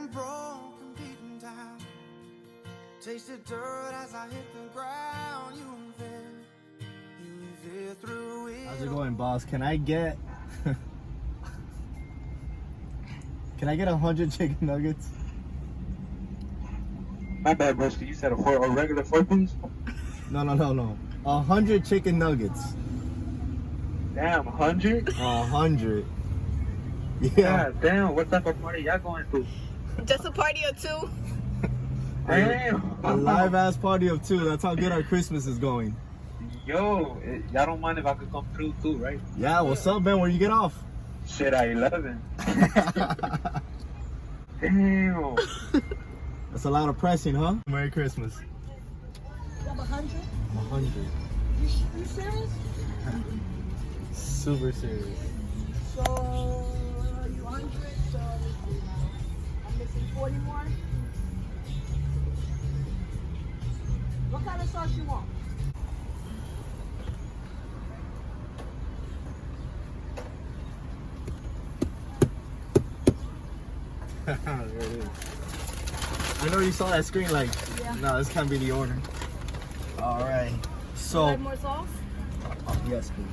and broken, beaten down. Tasted dirt as I hit the ground. You were there through it. How's it going, boss? Can I get 100 chicken nuggets? My bad, broski. You said a regular 4-piece? No. 100 chicken nuggets. Damn, 100? 100. Yeah. God damn, what type of party y'all going to? Just a party or two. Damn. A live ass party of 2. That's how good our Christmas is going. Yo, y'all don't mind if I could come through too, right? Yeah, what's up, man? Where you get off? Shit, at 11. Damn. That's a lot of pressing, huh? Merry Christmas. You have 100? 100. You serious? Super serious. So, you 100, so I'm missing 40 more. What kind of sauce you want? There it is. I know you saw that screen like, Yeah. no, this can't be the order. All right. So, You like more sauce? yes, please.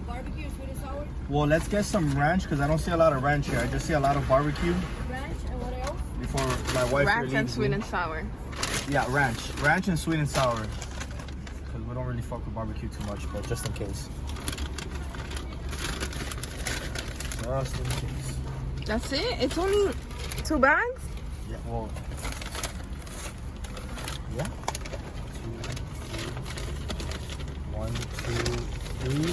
Barbecue, sweet and sour? Well, let's get some ranch because I don't see a lot of ranch here. I just see a lot of barbecue Ranch, and what else? before my wife Ranch leaves and sweet me. and sour. Yeah, ranch and sweet and sour. Because we don't really fuck with barbecue too much, but just in case. Just in case. That's it? It's only 2 bags? Yeah, well. Yeah. 1, 2, 3,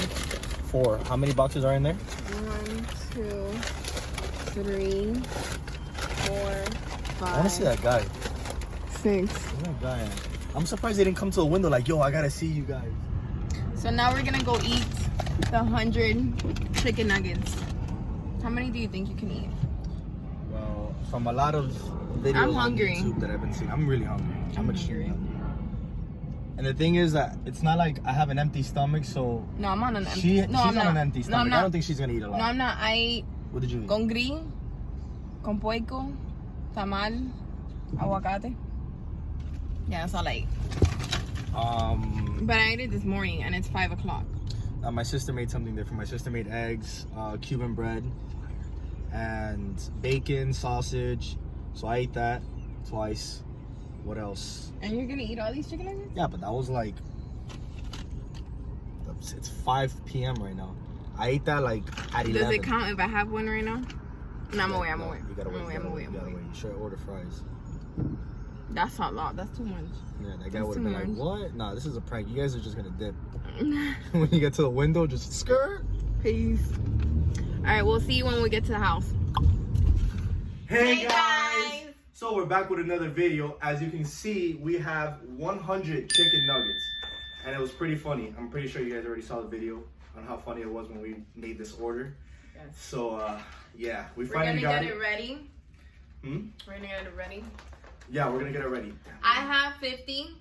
4. How many boxes are in there? 1, 2, 3, 4, 5. I want to see that guy. 6. Where's that guy at? I'm surprised they didn't come to the window like, yo, I gotta see you guys. So now we're gonna go eat the 100 chicken nuggets. How many do you think you can eat? Well, from a lot of videos I'm on hungry. YouTube that I've been seeing, I'm really hungry. I'm extremely hungry. hungry. And the thing is that it's not like I have an empty stomach, so No, I'm on an empty. she's no, on I'm not. an empty No, stomach. I'm I not. don't think she's gonna eat a lot. No, I'm not. I ate What did you eat? con gris, con puerco, tamal, aguacate. Yeah, that's all I ate. But I ate it this morning, and it's 5 o'clock. My sister made something different. My sister made eggs, Cuban bread, and bacon, sausage. So I ate that twice. What else? And you're gonna eat all these chicken nuggets? Yeah, but that was like, it's 5 p.m. right now. I ate that like at 11. Does it count if I have one right now? No, I'm away. I'm No, away. You gotta wait. I'm You gotta away. wait. You gotta wait. You should order fries. That's not a lot. That's too much. Yeah, that guy That's would have been too like, much. what? Nah, this is a prank. You guys are just gonna dip. When you get to the window, just skirt. Peace. All right, we'll see you when we get to the house. Hey guys! So we're back with another video. As you can see, we have 100 chicken nuggets. And it was pretty funny. I'm pretty sure you guys already saw the video on how funny it was when we made this order. Yes. So, yeah, we We're finally gonna got get it ready. Hmm? We're gonna get it ready. Yeah, we're gonna get it ready. I have 50.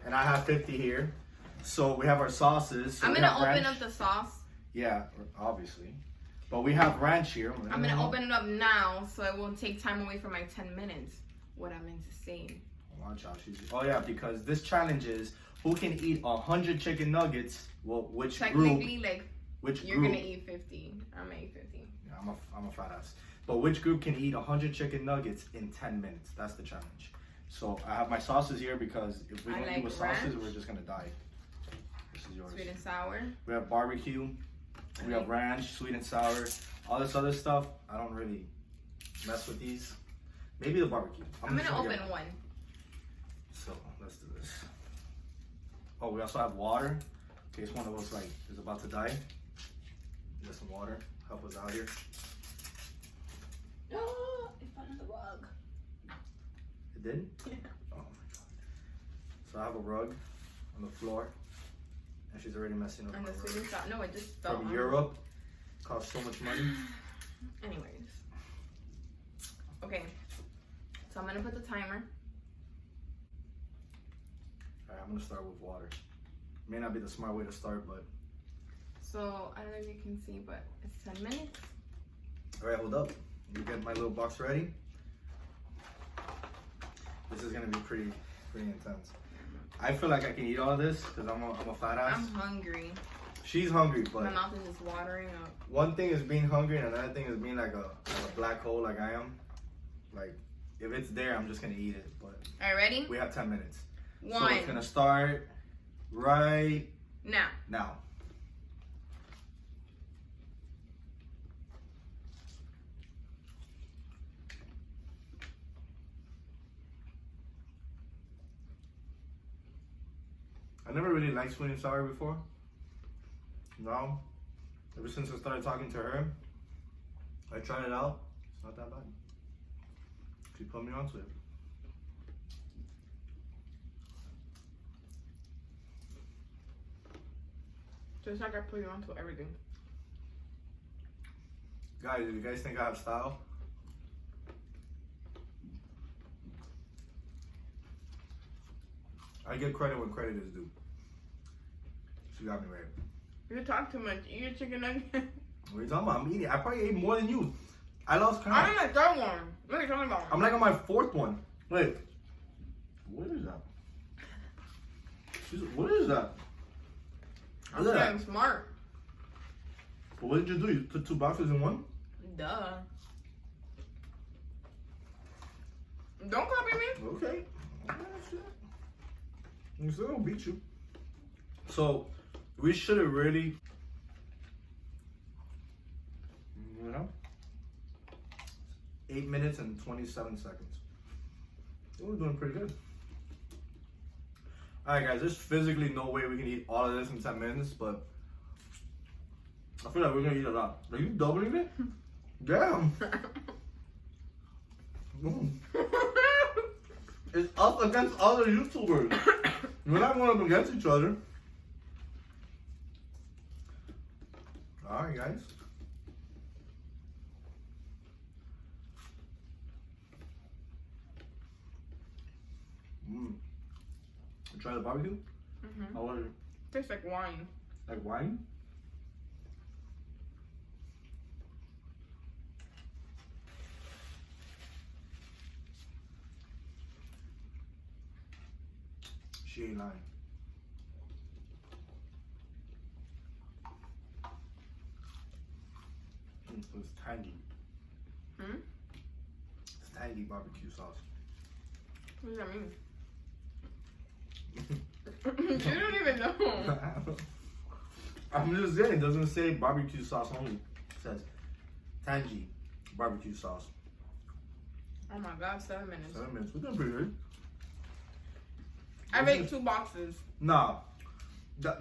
And I have 50 here. So we have our sauces. So I'm we gonna have open ranch. up the sauce. Yeah, obviously. But we have ranch here. I'm gonna open it up now, so it won't take time away from my 10 minutes. What I meant to say. Watch out, oh yeah, because this challenge is who can eat 100 chicken nuggets. Well, which Technically, group? like, Which you're group? gonna eat 50. I'm gonna eat 50. Yeah, I'm a fat ass. But which group can eat 100 chicken nuggets in 10 minutes? That's the challenge. So I have my sauces here because if we don't like do with sauces, ranch. we're just gonna die. This is yours. Sweet and sour. We have barbecue. We have ranch, sweet and sour. All this other stuff, I don't really mess with these. Maybe the barbecue. I'm just gonna get open it. one. So let's do this. Oh, we also have water in case one of us like is about to die. Get some water. Help us out here. Oh, it fell on the rug. It did? Yeah. Oh my god. So I have a rug on the floor, and she's already messing up. And my the sweet rug. and sour. No, it just fell From on. Europe, costs so much money. Anyways. Okay. So I'm gonna put the timer. Alright, I'm gonna start with water. May not be the smart way to start, but. So I don't know if you can see, but it's 10 minutes. Alright, hold up. You get my little box ready. This is gonna be pretty intense. I feel like I can eat all of this because I'm a fat ass. I'm hungry. She's hungry, but my mouth is just watering up. one thing is being hungry, and another thing is being like a black hole, like I am. Like if it's there, I'm just gonna eat it. But all right, ready? we have 10 minutes. 1. So it's gonna start right now. I never really liked sweet and sour before. Now, ever since I started talking to her, I tried it out. It's not that bad. She put me onto it. Just like I put you onto everything. Guys, if you guys think I have style, I give credit when credit is due. She got me right. You talk too much. Eat your chicken nugget. What are you talking about? I'm eating. I probably ate more than you. I lost count. I'm on my third one. What are you talking about? I'm like on my 4th one. Wait. What is that? What is that? I'm getting smart. But what did you do? You put 2 boxes in one? Duh. Don't copy me. Okay. I'm still gonna beat you. So, we should have really, 8 minutes and 27 seconds. We're doing pretty good. Alright guys, there's physically no way we can eat all of this in 10 minutes, but I feel like we're gonna eat a lot. Are you doubling it? Damn. It's us against other YouTubers. We're not going up against each other. Alright guys. Try the barbecue? Mm-hmm. How was it? Tastes like wine. Like wine? She ain't lying. It's tangy. Hmm? It's tangy barbecue sauce. What does that mean? You don't even know. I'm just saying, it doesn't say barbecue sauce only. It says tangy barbecue sauce. Oh my god, 7 minutes. 7 minutes. We're doing pretty good. I made 2 boxes. Nah.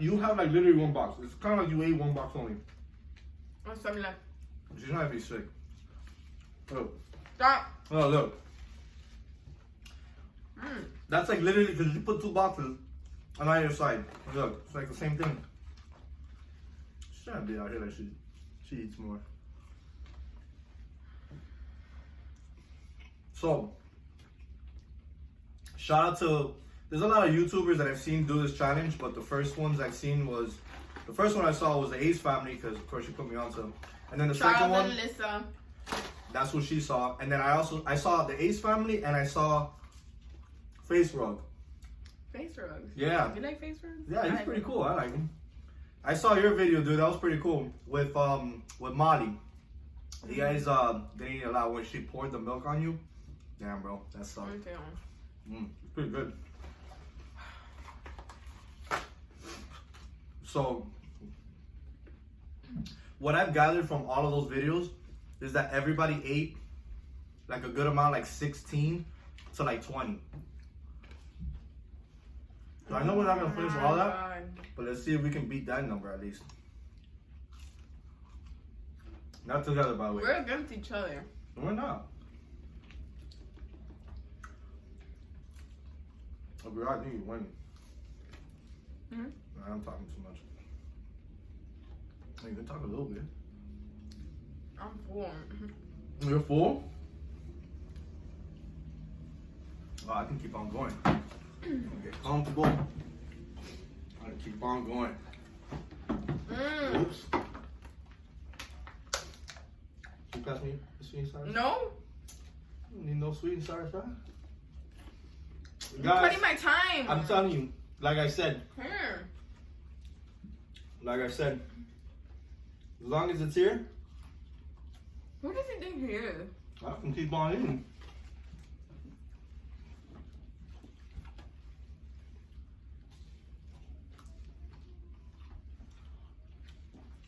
You have like literally 1 box. It's kind of like you ate 1 box only. What's 7 left? She's trying to be sick. Look. Stop. Oh, look. That's like literally because you put 2 boxes on either side. Look, it's like the same thing. She's trying to be out here like she eats more. So, shout out to, there's a lot of YouTubers that I've seen do this challenge, but the first ones I've seen was, the first one I saw was the Ace family, because of course she put me on to. And then the second one, Alyssa. That's what she saw. And then I saw the Ace family, and I saw Face Rug. Face rugs? Yeah. You like face rugs? Yeah, he's pretty cool. I like him. I saw your video, dude. That was pretty cool. With Molly. You guys didn't eat a lot when she poured the milk on you. Damn, bro. That sucked. Okay. It's pretty good. So, what I've gathered from all of those videos is that everybody ate like a good amount, like 16 to like 20. So I know we're not gonna finish all that, but let's see if we can beat that number at least. Not together, by the way. We're against each other. No, we're not. If we are, I think you're winning. Nah, I'm talking too much. You can talk a little bit. I'm full. You're full? Oh, I can keep on going. Get comfortable. I can keep on going. Oops. You pass me the sweet and sour? No? You need no sweet and sour fries? You're cutting my time. I'm telling you, like I said, Here. as long as it's here, Who does he think he is? I can keep on eating.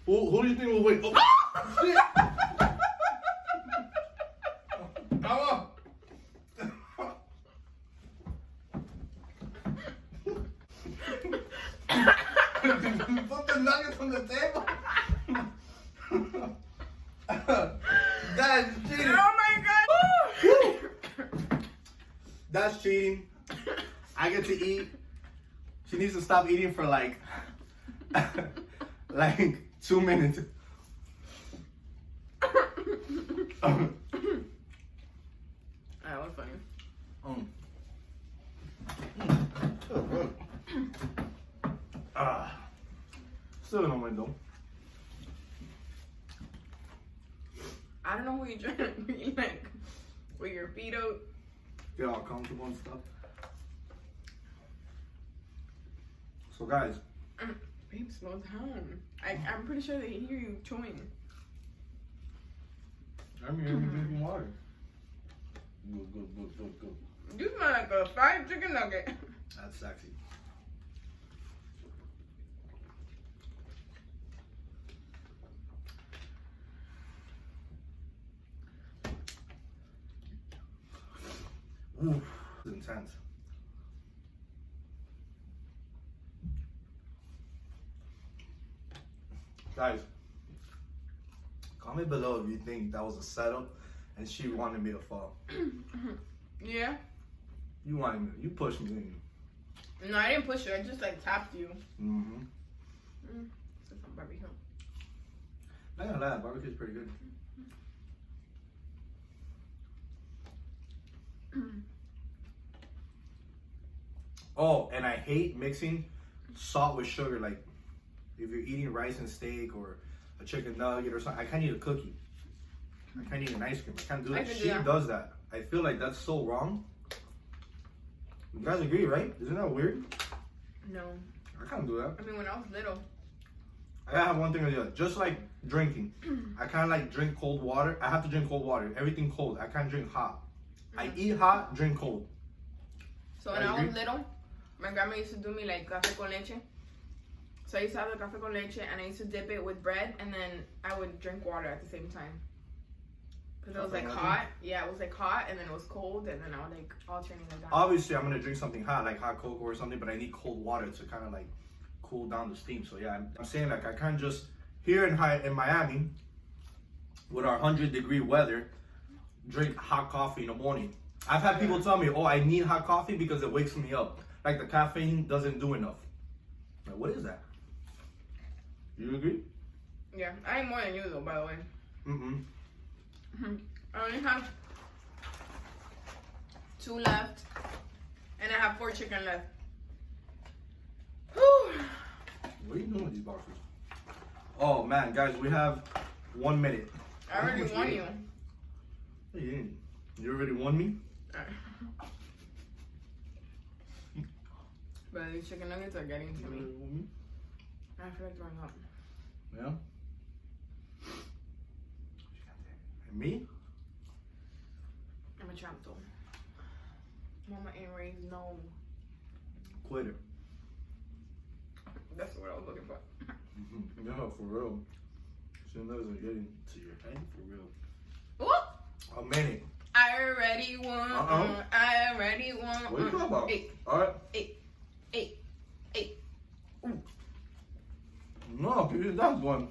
Who do you think will win? Oh, shit. Come on. Put the nuggets on the table. That's cheating. Oh my god. That's cheating. I get to eat. She needs to stop eating for like 2 minutes. That was funny. Still no window. I don't know who you're trying to be like with your feet out. Get all comfortable and stuff. So guys, Babe, slow down. I'm pretty sure they hear you chewing. I'm here drinking water. Good. You smell like a fried chicken nugget. That's sexy. Ooh, it's intense. Guys, comment below if you think that was a setup and she wanted me to fall. Yeah? You wanted me, you pushed me, didn't you? No, I didn't push you. I just like tapped you. Mm-hmm. So some barbecue. Not gonna lie, barbecue's pretty good. Oh, and I hate mixing salt with sugar. Like, if you're eating rice and steak or a chicken nugget or something, I can't eat a cookie. I can't eat an ice cream. I can't do that. She does that. I feel like that's so wrong. You guys agree, right? Isn't that weird? No. I can't do that. I mean, when I was little. I gotta have one thing or the other. Just like drinking. I can't like drink cold water. I have to drink cold water. Everything cold. I can't drink hot. I eat hot, drink cold. So when I was little, my grandma used to do me like café con leche. So I used to have the café con leche and I used to dip it with bread and then I would drink water at the same time. Because it was like hot. Yeah, it was like hot and then it was cold and then I would like alternate like that. Obviously, I'm gonna drink something hot, like hot cocoa or something, but I need cold water to kind of like cool down the steam. So yeah, I'm saying like I can't just, here in Miami, with our 100-degree weather, drink hot coffee in the morning. I've had people tell me, oh, I need hot coffee because it wakes me up. Like the caffeine doesn't do enough. Like, what is that? You agree? Yeah, I ate more than you though, by the way. I only have 2 left, and I have 4 chicken left. Whew. What are you doing with these boxes? Oh man, guys, we have 1 minute. I already won you. Hey, you didn't. You already won me? But these chicken nuggets are getting to me. I feel like throwing up. Yeah? And me? I'm a tramp though. Mama ain't raised no. Quitter. That's what I was looking for. No, for real. Soon as I get into your head, for real. Ooh! A minute. I already won. I already won. What are you talking about? 8. Alright. 8. Ooh. No, because that's one.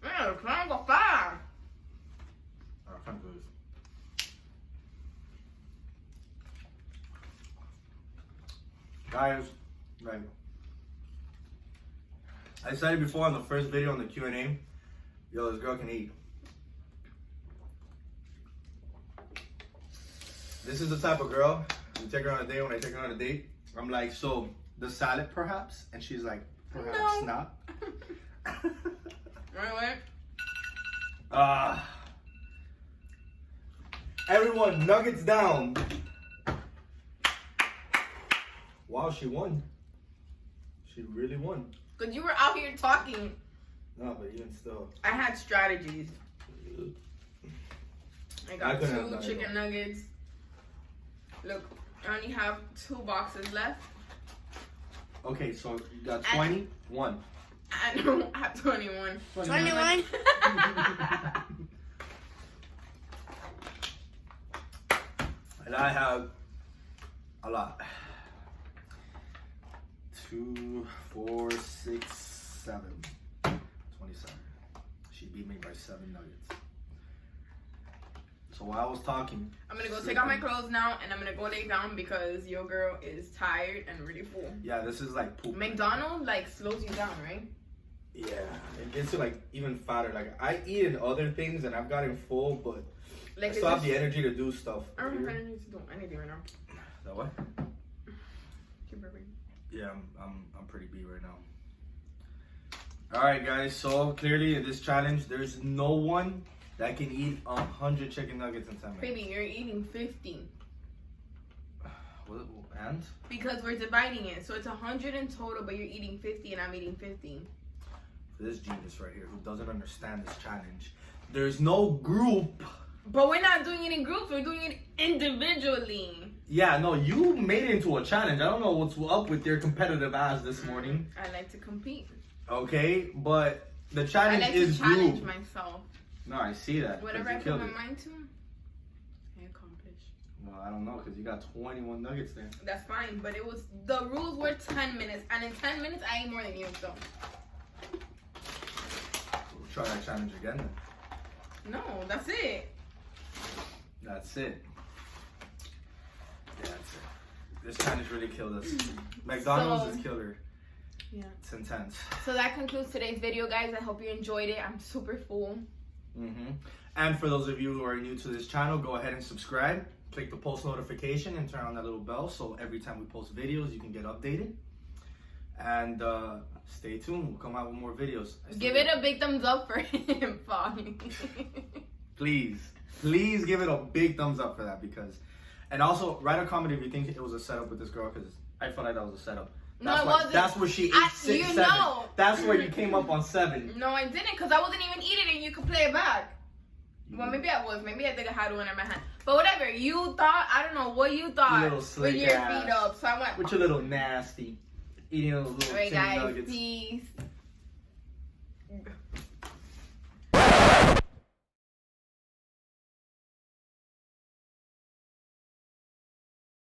Man, trying to go 5. I can't do this. Guys, like I said it before on the first video on the Q&A, yo, this girl can eat. This is the type of girl, you take her on a date, when I take her on a date, I'm like, so the salad perhaps? And she's like, perhaps not. Right. Everyone, nuggets down. wow, she won. She really won. Because you were out here talking. No, but even still. I had strategies. I got 2 chicken nuggets. Look, I only have 2 boxes left. Okay, so you got 21. I don't have 21. 21? And I have a lot. 2, 4, 6, 7. 27. She beat me by 7 nuggets. So while I was talking, I'm gonna go take out my clothes now, and I'm gonna go lay down because your girl is tired and really full. Yeah, this is like poop. McDonald's like slows you down, right? Yeah, it gets you like even fatter. Like I eat in other things and I've gotten full, but Like I still have the energy to do stuff. I don't have energy to do anything right now. That what? Keep burping. Yeah, I'm pretty beat right now. All right, guys. So clearly in this challenge, there's no one that can eat 100 chicken nuggets in 10 minutes. Baby, you're eating 50. What, and? Because we're dividing it. So it's 100 in total, but you're eating 50 and I'm eating 50. For this genius right here who doesn't understand this challenge, there's no group. But we're not doing it in groups. We're doing it individually. Yeah, no, you made it into a challenge. I don't know what's up with your competitive ass this morning. I like to compete. Okay, but the challenge is I like to challenge group. myself. No, I see that. Whatever I put my mind to, I accomplish. Well, I don't know, because you got 21 nuggets there. That's fine, but the rules were 10 minutes, and in 10 minutes, I ate more than you, so. We'll try that challenge again then. No, that's it. That's it. Yeah, that's it. This challenge really killed us. McDonald's has killed her. Yeah. It's intense. So that concludes today's video, guys. I hope you enjoyed it. I'm super full. And for those of you who are new to this channel, go ahead and subscribe. Click the post notification and turn on that little bell so every time we post videos, you can get updated. And stay tuned. We'll come out with more videos. Give it a big thumbs up for him, Foggy. Please give it a big thumbs up for that and also write a comment if you think it was a setup with this girl because I felt like that was a setup. No, it wasn't. That's where she ate 6, 7. Know. That's where you came up on 7. No, I didn't because I wasn't even eating it. You could play it back. Well, maybe I was. Maybe I think I had one in my hand. But whatever. You thought, I don't know what you thought little slick with your ass. feet up. So I went. With your little nasty. Eating those little Alright, chicken guys. nuggets. Peace.